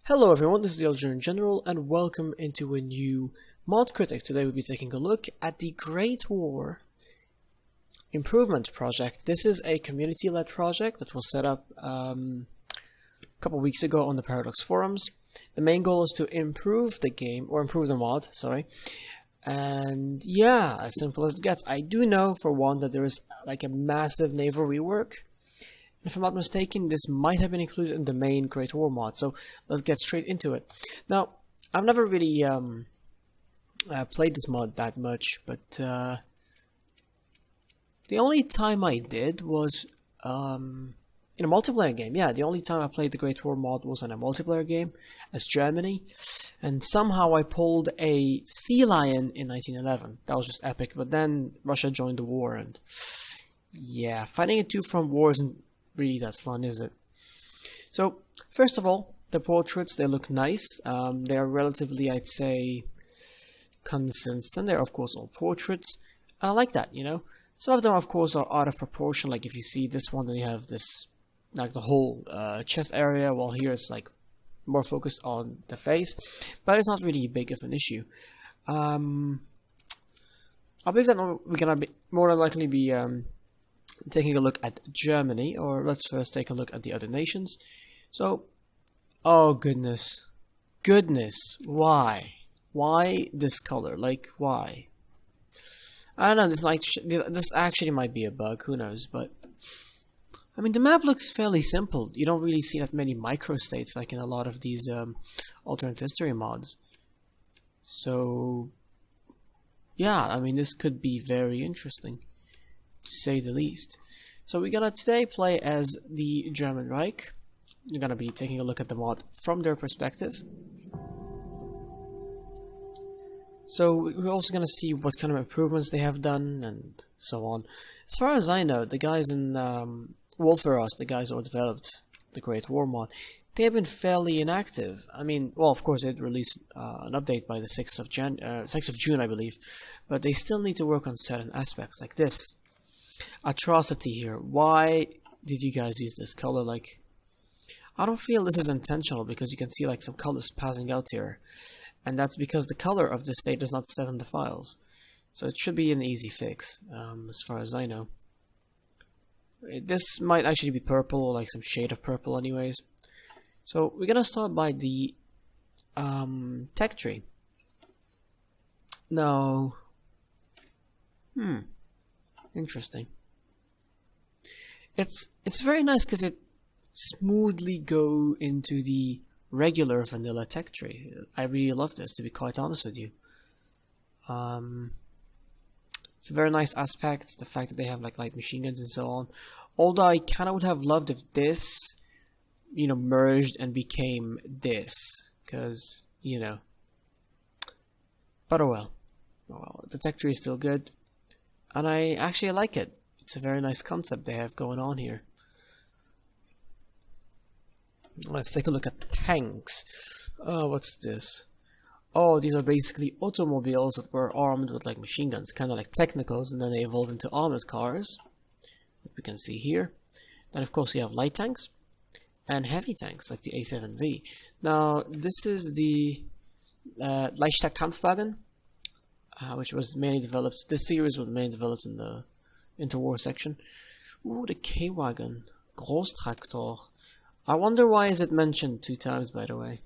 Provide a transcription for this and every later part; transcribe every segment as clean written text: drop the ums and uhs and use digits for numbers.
Hello everyone, this is the Elder in General, and welcome into a new Mod Critic. Today we'll be taking a look at the Great War Improvement Project. This is a community-led project that was set up a couple weeks ago on the Paradox forums. The main goal is to improve the game, or improve the mod, sorry. And yeah, as simple as it gets. I do know, for one, that there is like a massive naval rework. If I'm not mistaken, this might have been included in the main Great War mod, so let's get straight into it. Now, I've never really played this mod that much, but the only time I did was in a multiplayer game. Yeah, the only time I played the Great War mod was in a multiplayer game as Germany, and somehow I pulled a sea lion in 1911. That was just epic, but then Russia joined the war, and yeah, fighting a two-front war isn't really that fun, is it? So, first of all, the portraits, they look nice. They are relatively, I'd say, consistent. They're, of course, all portraits. I like that, you know. Some of them, of course, are out of proportion. Like, if you see this one, then you have this, like, the whole chest area, while here it's, like, more focused on the face. But it's not really big of an issue. I believe that we're going to more than likely be taking a look at Germany, or let's first take a look at the other nations. So, oh goodness, why this color? Like, why? I don't know. This actually might be a bug. Who knows? But I mean, the map looks fairly simple. You don't really see that many microstates like in a lot of these alternate history mods. So, yeah, I mean, this could be very interesting, to say the least. So we're gonna today play as the German Reich. We're gonna be taking a look at the mod from their perspective. So we're also gonna see what kind of improvements they have done and so on. As far as I know, the guys in Wolferos, the guys who developed the Great War mod, they have been fairly inactive. I mean, well, of course, they'd released an update by the 6th of June, I believe, but they still need to work on certain aspects like this. Atrocity here. Why did you guys use this color? Like, I don't feel this is intentional, because you can see like some colors passing out here, and that's because the color of this state is not set in the files, so it should be an easy fix, as far as I know. This might actually be purple, or like some shade of purple anyways. So we're gonna start by the tech tree. Now, interesting. It's very nice because it smoothly go into the regular vanilla tech tree. I really love this, to be quite honest with you. It's a very nice aspect, the fact that they have like light machine guns and so on. Although I kind of would have loved if this, you know, merged and became this, because, you know. But oh well. Oh well, the tech tree is still good, and I actually like it. It's a very nice concept they have going on here. Let's take a look at tanks. Oh, what's this? Oh, these are basically automobiles that were armed with like machine guns, kind of like Technicals, and then they evolved into armored cars, that we can see here. Then of course you have light tanks and heavy tanks like the A7V. Now this is the Leichter Kampfwagen, which was mainly developed. This series was mainly developed in the interwar section. Ooh, the K-Wagon, Großtraktor. I wonder why is it mentioned 2 times, by the way.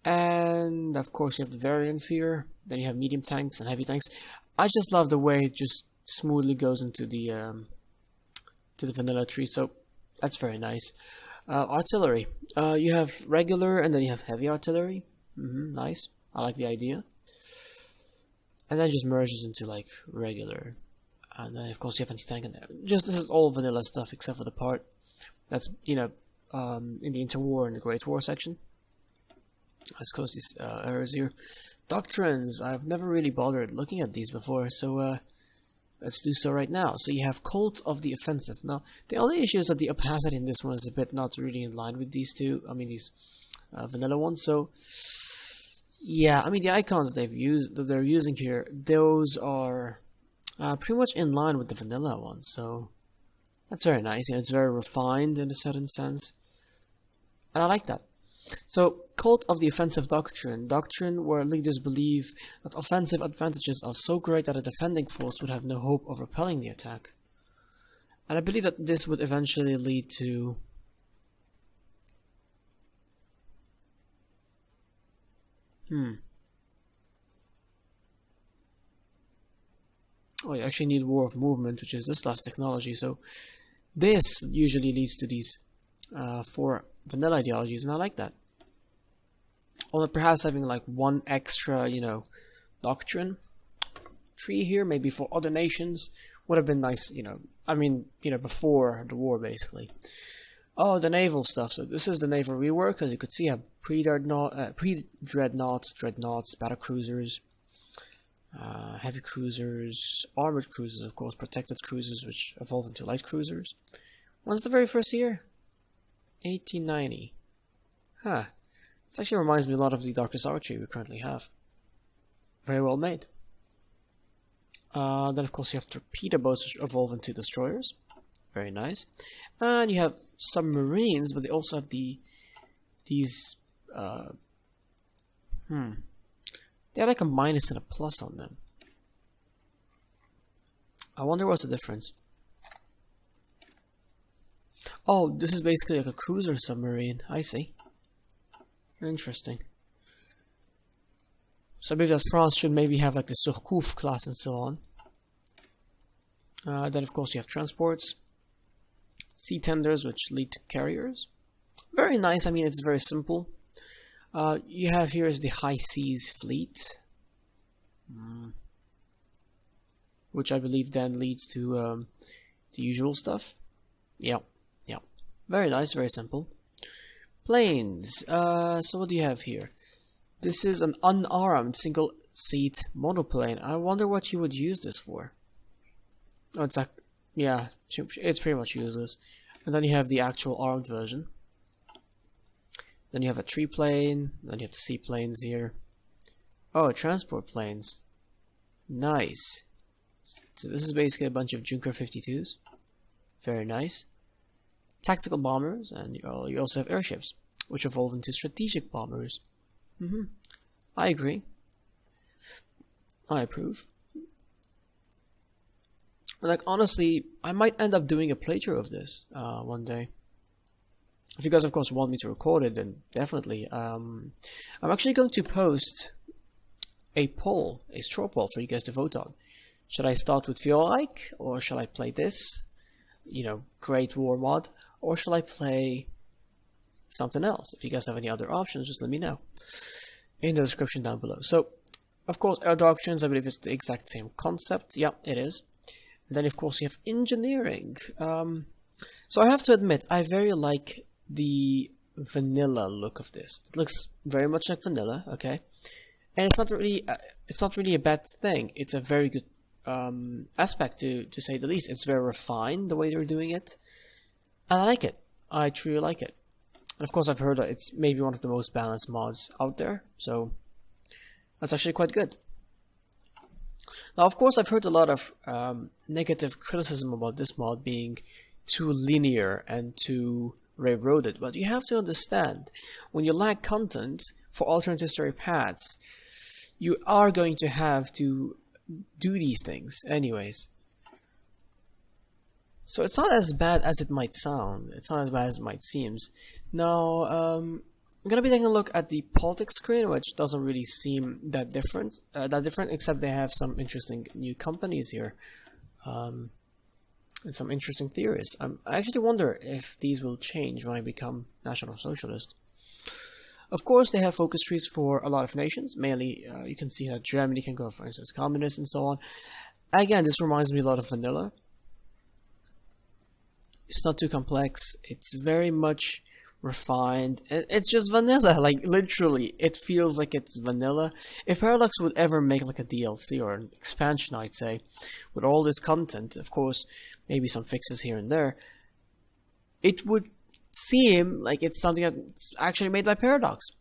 And of course you have the variants here. Then you have medium tanks and heavy tanks. I just love the way it just smoothly goes into the vanilla tree. So that's very nice. Artillery. You have regular and then you have heavy artillery. Nice. I like the idea. And then it just merges into like regular. And then of course you have anti-tank in there. Just this is all vanilla stuff except for the part that's, you know, in the interwar and the Great War section. Let's close these errors here. Doctrines. I've never really bothered looking at these before, so let's do so right now. So you have Cult of the Offensive. Now, the only issue is that the opacity in this one is a bit not really in line with these two. I mean, these vanilla ones. So, yeah, I mean, the icons they're using here, those are pretty much in line with the vanilla ones. So, That's very nice. You know, it's very refined in a certain sense. And I like that. So, cult of the offensive doctrine. Doctrine where leaders believe that offensive advantages are so great that a defending force would have no hope of repelling the attack. And I believe that this would eventually lead to... Oh, you actually need war of movement, which is this last technology. So, this usually leads to these 4 vanilla ideologies, and I like that. Or perhaps having like one extra, you know, doctrine tree here, maybe for other nations, would have been nice, you know. I mean, you know, before the war, basically. Oh, the naval stuff. So this is the naval rework, as you could see. I have pre-dreadnoughts, dreadnoughts, battlecruisers, heavy cruisers, armored cruisers, of course, protected cruisers, which evolve into light cruisers. When's the very first year? 1890. Huh. This actually reminds me a lot of the Darkest Archery we currently have. Very well made. Then of course you have torpedo boats, which evolve into destroyers. Very nice. And you have submarines, but they also have these they have like a minus and a plus on them. I wonder what's the difference. Oh, this is basically like a cruiser submarine. I see. Interesting. So I believe that France should maybe have like the Surcouf class and so on. Then of course you have transports, sea tenders, which lead to carriers. Very nice. I mean, it's very simple. You have here is the High Seas Fleet, which I believe then leads to the usual stuff. Yeah. Very nice, very simple. Planes. So what do you have here? This is an unarmed single-seat monoplane. I wonder what you would use this for. Oh, it's like, yeah, it's pretty much useless. And then you have the actual armed version. Then you have a tree plane. Then you have the seaplanes here. Oh, transport planes. Nice. So this is basically a bunch of Junker 52s. Very nice. Tactical bombers, and you also have airships, which evolve into strategic bombers. I agree. I approve. Like, honestly, I might end up doing a playthrough of this one day. If you guys, of course, want me to record it, then definitely. I'm actually going to post a poll, a straw poll for you guys to vote on. Should I start with HOI, or should I play this, you know, Great War mod, or shall I play something else? If you guys have any other options, just let me know in the description down below. So, of course, air doctrines, I believe it's the exact same concept. Yeah, it is. And then, of course, you have engineering. So I have to admit, I very like the vanilla look of this. It looks very much like vanilla, okay? And it's not really a bad thing. It's a very good aspect, to say the least. It's very refined, the way they're doing it. And I like it. I truly like it. And of course, I've heard that it's maybe one of the most balanced mods out there, so that's actually quite good. Now, of course, I've heard a lot of negative criticism about this mod being too linear and too railroaded, but you have to understand, when you lack content for alternate history paths, you are going to have to do these things anyways. So it's not as bad as it might sound. It's not as bad as it might seem. Now, I'm gonna be taking a look at the politics screen, which doesn't really seem that different. Except they have some interesting new companies here, and some interesting theories. I actually wonder if these will change when I become National Socialist. Of course, they have focus trees for a lot of nations. Mainly, you can see that Germany can go, for instance, communist and so on. Again, this reminds me a lot of vanilla. It's not too complex. It's very much refined. It's just vanilla. Like, literally, it feels like it's vanilla. If Paradox would ever make like a DLC or an expansion, I'd say, with all this content, of course, maybe some fixes here and there, it would seem like it's something that's actually made by Paradox.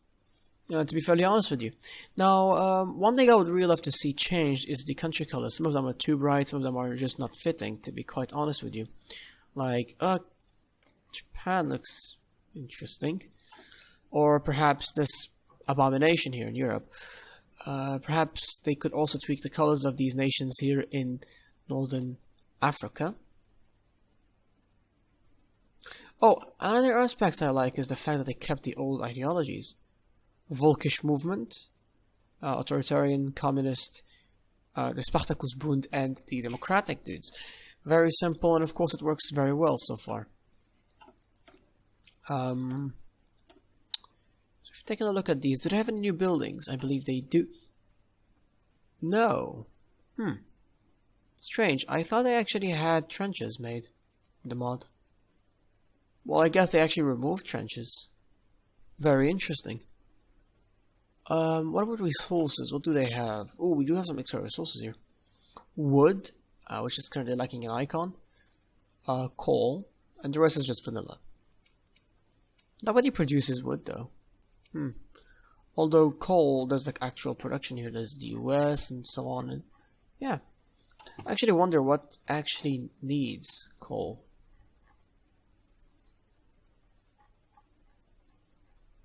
To be fairly honest with you. Now, one thing I would really love to see changed is the country colors. Some of them are too bright, some of them are just not fitting, to be quite honest with you. Like, Japan looks interesting. Or perhaps this abomination here in Europe. Perhaps they could also tweak the colors of these nations here in Northern Africa. Oh, another aspect I like is the fact that they kept the old ideologies. Volkish movement, authoritarian, communist, the Spartacus Bund, and the democratic dudes. Very simple, and of course it works very well so far. So if taking a look at these, do they have any new buildings? I believe they do. No. Strange. I thought they actually had trenches made in the mod. Well, I guess they actually removed trenches. Very interesting. What about resources? What do they have? Oh, we do have some extra resources here. Wood, which is currently lacking an icon. Coal, and the rest is just vanilla. Nobody produces wood though. Although coal, there's like actual production here. There's the US and so on. And yeah, I actually wonder what actually needs coal.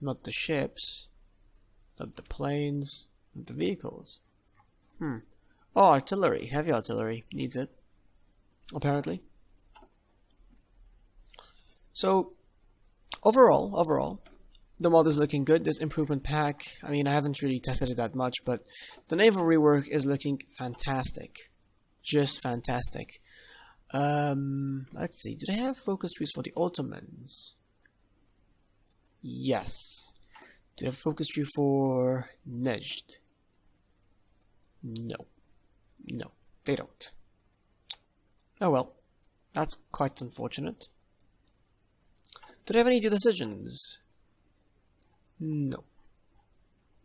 Not the ships, not the planes, not the vehicles. Oh, artillery, heavy artillery needs it, apparently. So, overall, the mod is looking good. This improvement pack, I mean, I haven't really tested it that much, but the naval rework is looking fantastic. Just fantastic. Let's see, do they have focus trees for the Ottomans? Yes. Do they have focus tree for Nejd? No. No, they don't. Oh well, that's quite unfortunate. Do they have any due decisions? No.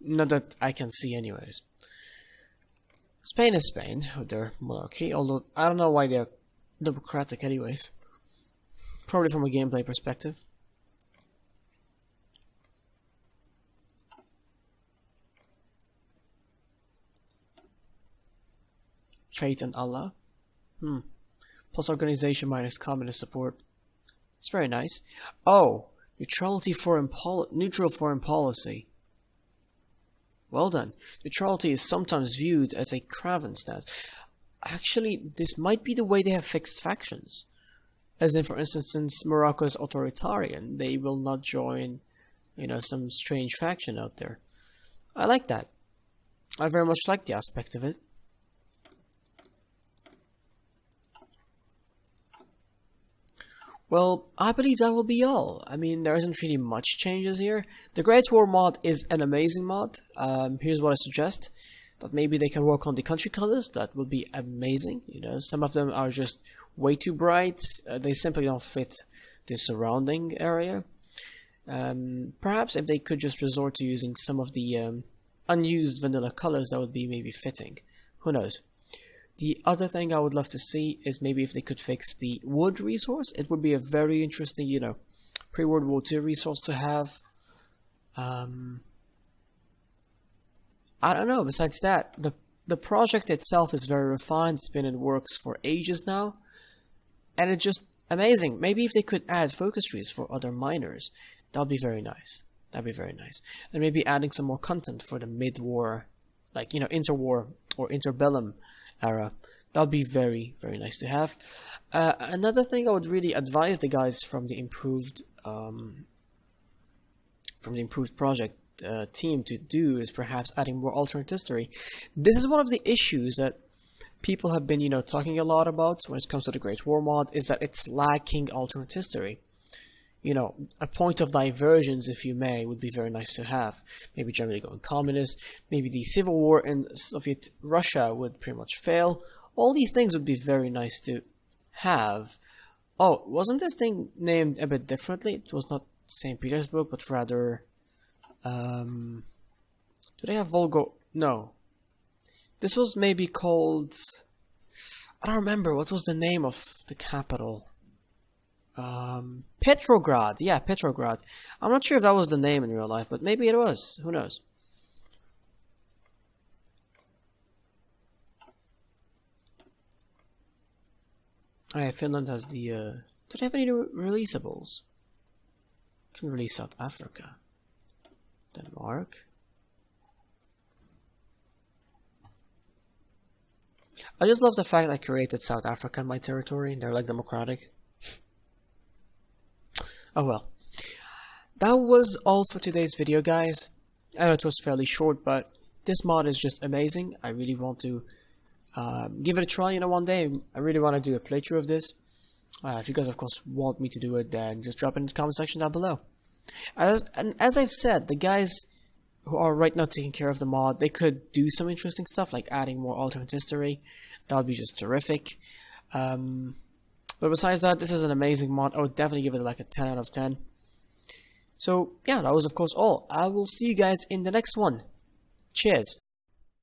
Not that I can see anyways. Spain is Spain with their monarchy, although I don't know why they're democratic anyways. Probably from a gameplay perspective. Fate and Allah. Plus organization minus communist support. It's very nice. Oh, neutral foreign policy. Well done. Neutrality is sometimes viewed as a craven stance. Actually, this might be the way they have fixed factions. As in, for instance, since Morocco is authoritarian, they will not join, some strange faction out there. I like that. I very much like the aspect of it. Well, I believe that will be all. I mean, there isn't really much changes here. The Great War mod is an amazing mod. Here's what I suggest. That maybe they can work on the country colors. That would be amazing. Some of them are just way too bright. They simply don't fit the surrounding area. Perhaps if they could just resort to using some of the unused vanilla colors, that would be maybe fitting. Who knows? The other thing I would love to see is maybe if they could fix the wood resource. It would be a very interesting, pre-World War II resource to have. I don't know. Besides that, the project itself is very refined. It's been in works for ages now, and it's just amazing. Maybe if they could add focus trees for other miners, that would be very nice. That'd be very nice. And maybe adding some more content for the mid-war, like interwar or interbellum era. That would be very, very nice to have. Another thing I would really advise the guys from the improved project team to do is perhaps adding more alternate history. This is one of the issues that people have been, talking a lot about when it comes to the Great War mod, is that it's lacking alternate history. A point of divergence, if you may, would be very nice to have. Maybe Germany going communist, maybe the civil war in Soviet Russia would pretty much fail. All these things would be very nice to have. Oh, wasn't this thing named a bit differently? It was not St. Petersburg, but rather... do they have Volgo? No. This was maybe called... I don't remember. What was the name of the capital? Petrograd. Yeah, Petrograd. I'm not sure if that was the name in real life, but maybe it was. Who knows? Oh, yeah, Finland has the Do they have any releasables? Can release South Africa, Denmark. I just love the fact I created South Africa in my territory. They're like democratic. Oh well. That was all for today's video, guys. I know it was fairly short, but this mod is just amazing. I really want to give it a try, one day. I really want to do a playthrough of this. If you guys, of course, want me to do it, then just drop it in the comment section down below. And as I've said, the guys who are right now taking care of the mod, they could do some interesting stuff, like adding more alternate history. That would be just terrific. But besides that, this is an amazing mod. I would definitely give it like a 10 out of 10. So, yeah, that was, of course, all. I will see you guys in the next one. Cheers.